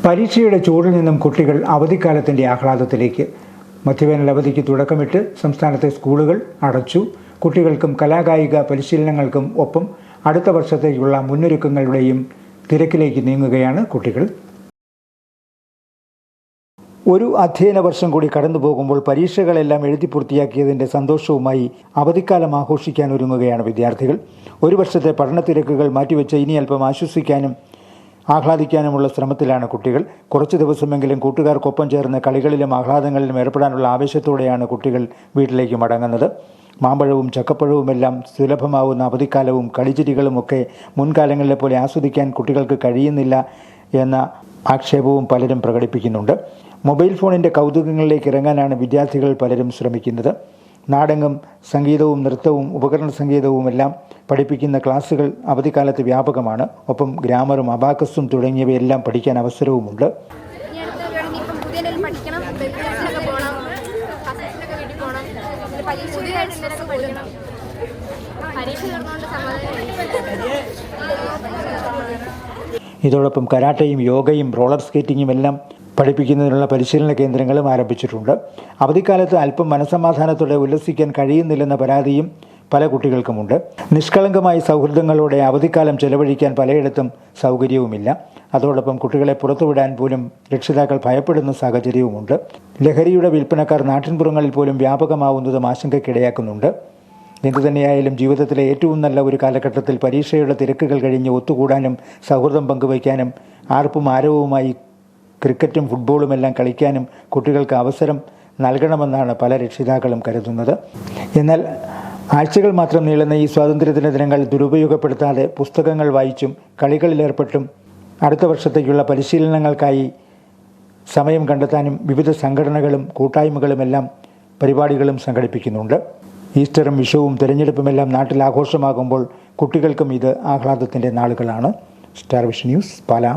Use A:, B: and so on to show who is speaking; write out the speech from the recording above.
A: പരീക്ഷയുടെ ചൂടിൽ നിന്നും കുട്ടികൾ അവധിക്കാലത്തിൻ്റെ ആഹ്ലാദത്തിലേക്ക്. മധ്യവേനൽ അവധിക്ക് തുടക്കമിട്ട് സംസ്ഥാനത്തെ സ്കൂളുകൾ അടച്ചു. കുട്ടികൾക്കും കലാകായിക പരിശീലനങ്ങൾക്കും ഒപ്പം അടുത്ത വർഷത്തേക്കുള്ള മുന്നൊരുക്കങ്ങളുടെയും തിരക്കിലേക്ക് നീങ്ങുകയാണ് കുട്ടികൾ. ഒരു അധ്യയന വർഷം കൂടി കടന്നു പോകുമ്പോൾ പരീക്ഷകളെല്ലാം എഴുതി പൂർത്തിയാക്കിയതിൻ്റെ സന്തോഷവുമായി അവധിക്കാലം ആഘോഷിക്കാൻ ഒരുങ്ങുകയാണ് വിദ്യാർത്ഥികൾ. ഒരു വർഷത്തെ പഠന തിരക്കുകൾ മാറ്റിവെച്ച് ഇനി അല്പം ആശ്വസിക്കാനും ആഹ്ലാദിക്കാനുമുള്ള ശ്രമത്തിലാണ് കുട്ടികൾ. കുറച്ച് ദിവസമെങ്കിലും കൂട്ടുകാർക്കൊപ്പം ചേർന്ന് കളികളിലും ആഹ്ലാദങ്ങളിലും ഏർപ്പെടാനുള്ള ആവേശത്തോടെയാണ് കുട്ടികൾ വീട്ടിലേക്ക് മടങ്ങുന്നത്. മാമ്പഴവും ചക്കപ്പഴവുമെല്ലാം സുലഭമാവുന്ന അവധിക്കാലവും കളിച്ചിരികളുമൊക്കെ മുൻകാലങ്ങളിലെ പോലെ ആസ്വദിക്കാൻ കുട്ടികൾക്ക് കഴിയുന്നില്ല എന്ന ആക്ഷേപവും പലരും പ്രകടിപ്പിക്കുന്നുണ്ട്. മൊബൈൽ ഫോണിൻ്റെ കൗതുകങ്ങളിലേക്ക് ഇറങ്ങാനാണ് വിദ്യാർത്ഥികൾ പലരും ശ്രമിക്കുന്നത്. നാടകം, സംഗീതവും നൃത്തവും ഉപകരണ സംഗീതവുമെല്ലാം പഠിപ്പിക്കുന്ന ക്ലാസ്സുകൾ അവധിക്കാലത്ത് വ്യാപകമാണ്. ഒപ്പം ഗ്രാമറും അബാക്കസും തുടങ്ങിയവയെല്ലാം പഠിക്കാൻ അവസരവുമുണ്ട്. ഇതോടൊപ്പം കരാട്ടയും യോഗയും റോളർ സ്കേറ്റിങ്ങും എല്ലാം പഠിപ്പിക്കുന്നതിനുള്ള പരിശീലന കേന്ദ്രങ്ങളും ആരംഭിച്ചിട്ടുണ്ട്. അവധിക്കാലത്ത് അല്പം മനസ്സമാധാനത്തോടെ ഉല്ലസിക്കാൻ കഴിയുന്നില്ലെന്ന പരാതിയും പല കുട്ടികൾക്കുമുണ്ട്. നിഷ്കളങ്കമായ സൗഹൃദങ്ങളോടെ അവധിക്കാലം ചെലവഴിക്കാൻ പലയിടത്തും സൗകര്യവുമില്ല. അതോടൊപ്പം കുട്ടികളെ പുറത്തുവിടാൻ പോലും രക്ഷിതാക്കൾ ഭയപ്പെടുന്ന സാഹചര്യവുമുണ്ട്. ലഹരിയുടെ വിൽപ്പനക്കാർ നാട്ടിൻപുറങ്ങളിൽ പോലും വ്യാപകമാവുന്നതും ആശങ്കയ്ക്കിടയാക്കുന്നുണ്ട്. എന്തുതന്നെയായാലും ജീവിതത്തിലെ ഏറ്റവും നല്ല ഒരു കാലഘട്ടത്തിൽ പരീക്ഷയുടെ തിരക്കുകൾ കഴിഞ്ഞ് ഒത്തുകൂടാനും സൗഹൃദം പങ്കുവയ്ക്കാനും ആർപ്പും ആരവവുമായി ക്രിക്കറ്റും ഫുട്ബോളുമെല്ലാം കളിക്കാനും കുട്ടികൾക്ക് അവസരം നൽകണമെന്നാണ് പല രക്ഷിതാക്കളും കരുതുന്നത്. എന്നാൽ ആഴ്ചകൾ മാത്രം നീളുന്ന ഈ സ്വാതന്ത്ര്യദിന ദിനങ്ങൾ ദുരുപയോഗപ്പെടുത്താതെ പുസ്തകങ്ങൾ വായിച്ചും കളികളിലേർപ്പെട്ടും അടുത്ത വർഷത്തേക്കുള്ള പരിശീലനങ്ങൾക്കായി സമയം കണ്ടെത്താനും വിവിധ സംഘടനകളും കൂട്ടായ്മകളുമെല്ലാം പരിപാടികളും സംഘടിപ്പിക്കുന്നുണ്ട്. ഈസ്റ്ററും വിഷുവും തിരഞ്ഞെടുപ്പുമെല്ലാം നാട്ടിൽ ആഘോഷമാകുമ്പോൾ കുട്ടികൾക്കും ഇത് ആഹ്ലാദത്തിൻ്റെ നാളുകളാണ്. Star vision news, Pala.